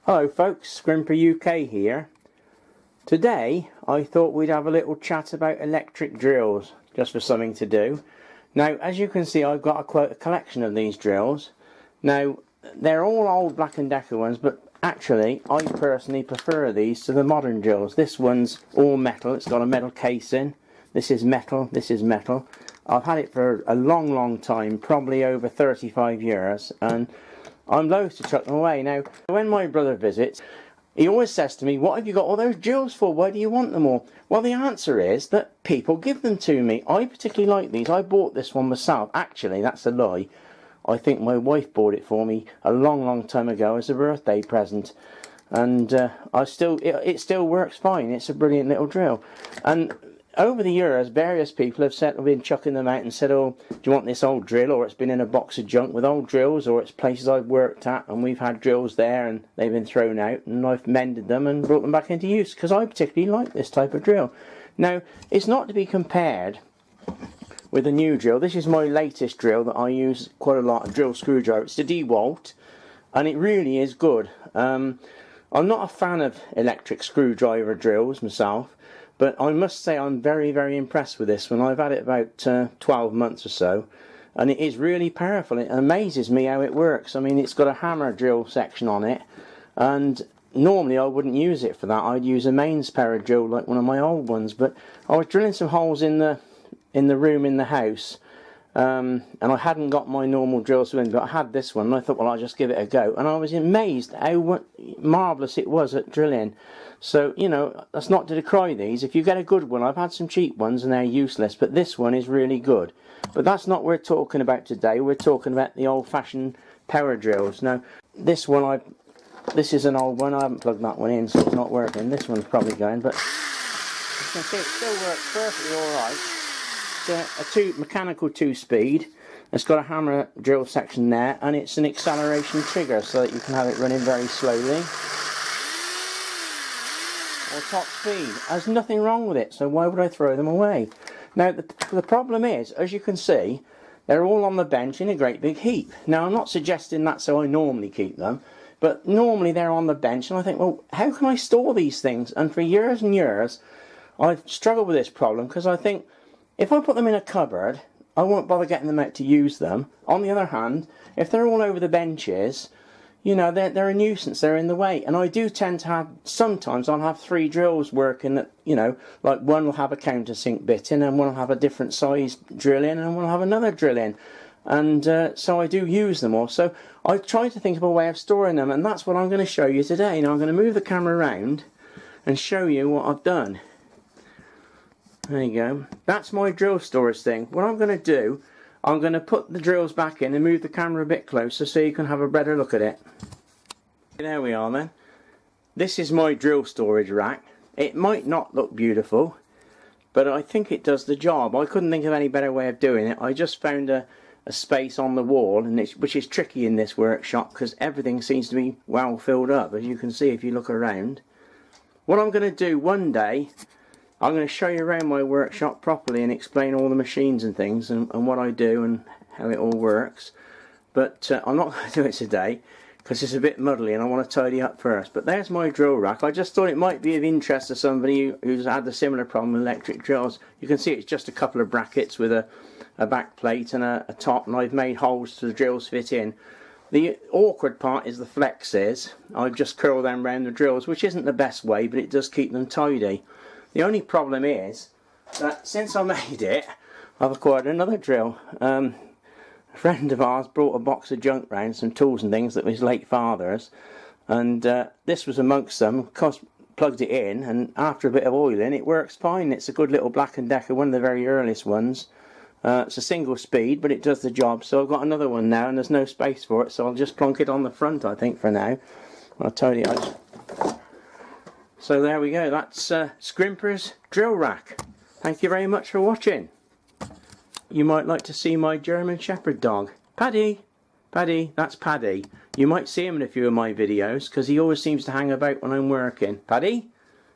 Hello folks, Scrimper UK here. Today I thought we'd have a little chat about electric drills, just for something to do. Now as you can see, I've got a collection of these drills. Now they're all old Black & Decker ones, but actually I personally prefer these to the modern drills. This one's all metal, it's got a metal casing. This is metal, this is metal. I've had it for a long time, probably over 35 years, and I'm loath to chuck them away. Now, when my brother visits, he always says to me, "What have you got all those drills for? Why do you want them all?" Well, the answer is that people give them to me. I particularly like these. I bought this one myself. Actually, that's a lie. I think my wife bought it for me a long time ago as a birthday present. And it still works fine. It's a brilliant little drill. And over the years, various people have been chucking them out and said, "Oh, do you want this old drill?" Or it's been in a box of junk with old drills, or it's places I've worked at and we've had drills there and they've been thrown out and I've mended them and brought them back into use because I particularly like this type of drill. Now, it's not to be compared with a new drill. This is my latest drill that I use quite a lot, a drill screwdriver. It's the DeWalt, and it really is good. I'm not a fan of electric screwdriver drills myself, but I must say I'm very impressed with this one. I've had it about 12 months or so, and it is really powerful. It amazes me how it works. I mean, it's got a hammer drill section on it, and normally I wouldn't use it for that. I'd use a mains power drill like one of my old ones, but I was drilling some holes in the room in the house, and I hadn't got my normal drill cylinder, but I had this one, and I thought, well, I'll just give it a go, and I was amazed how marvellous it was at drilling. So, you know, that's not to decry these. If you get a good one, I've had some cheap ones and they're useless, but this one is really good. But that's not what we're talking about today. We're talking about the old-fashioned power drills. Now, this is an old one. I haven't plugged that one in, so it's not working. This one's probably going, but you can see it still works perfectly alright. It's a mechanical 2-speed. It's got a hammer drill section there, and it's an acceleration trigger so that you can have it running very slowly or top speed. There's nothing wrong with it, so why would I throw them away? Now the problem is, as you can see, they're all on the bench in a great big heap. Now I'm not suggesting that's how I normally keep them, but normally they're on the bench, and I think, well, how can I store these things? And for years and years I've struggled with this problem, because I think if I put them in a cupboard, I won't bother getting them out to use them. On the other hand, if they're all over the benches, you know, they're a nuisance, they're in the way. And I do tend to have, sometimes I'll have 3 drills working that, you know, like one will have a countersink bit in, and one will have a different size drill in, and one will have another drill in. And so I do use them all. So I try to think of a way of storing them, and that's what I'm going to show you today. Now I'm going to move the camera around and show you what I've done. There you go. That's my drill storage thing. What I'm going to do, I'm going to put the drills back in and move the camera a bit closer so you can have a better look at it. There we are then. This is my drill storage rack. It might not look beautiful, but I think it does the job. I couldn't think of any better way of doing it. I just found a space on the wall, and which is tricky in this workshop because everything seems to be well filled up, as you can see if you look around. What I'm going to do one day, I'm going to show you around my workshop properly and explain all the machines and things and what I do and how it all works. But I'm not going to do it today because it's a bit muddly and I want to tidy up first. But there's my drill rack. I just thought it might be of interest to somebody who's had a similar problem with electric drills. You can see it's just a couple of brackets with a back plate and a top, and I've made holes so the drills fit in. The awkward part is the flexes. I've just curled them around the drills, which isn't the best way, but it does keep them tidy. The only problem is that since I made it, I've acquired another drill. A friend of ours brought a box of junk round, some tools and things that was his late father's, and this was amongst them. Of course, plugged it in, and after a bit of oiling, it works fine. It's a good little Black & Decker, one of the very earliest ones. It's a single speed, but it does the job. So I've got another one now, and there's no space for it, so I'll just plonk it on the front, I think, for now. I'll tell you. So there we go, that's Scrimpers drill rack. Thank you very much for watching. You might like to see my German Shepherd dog. Paddy! Paddy, that's Paddy. You might see him in a few of my videos because he always seems to hang about when I'm working. Paddy?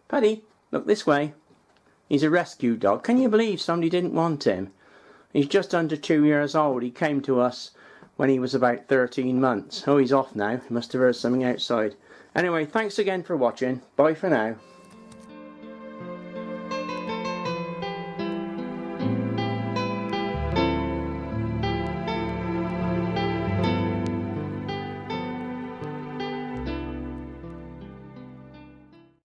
Paddy, look this way. He's a rescue dog. Can you believe somebody didn't want him? He's just under 2 years old. He came to us when he was about 13 months. Oh, he's off now. He must have heard something outside. Anyway, thanks again for watching. Bye for now.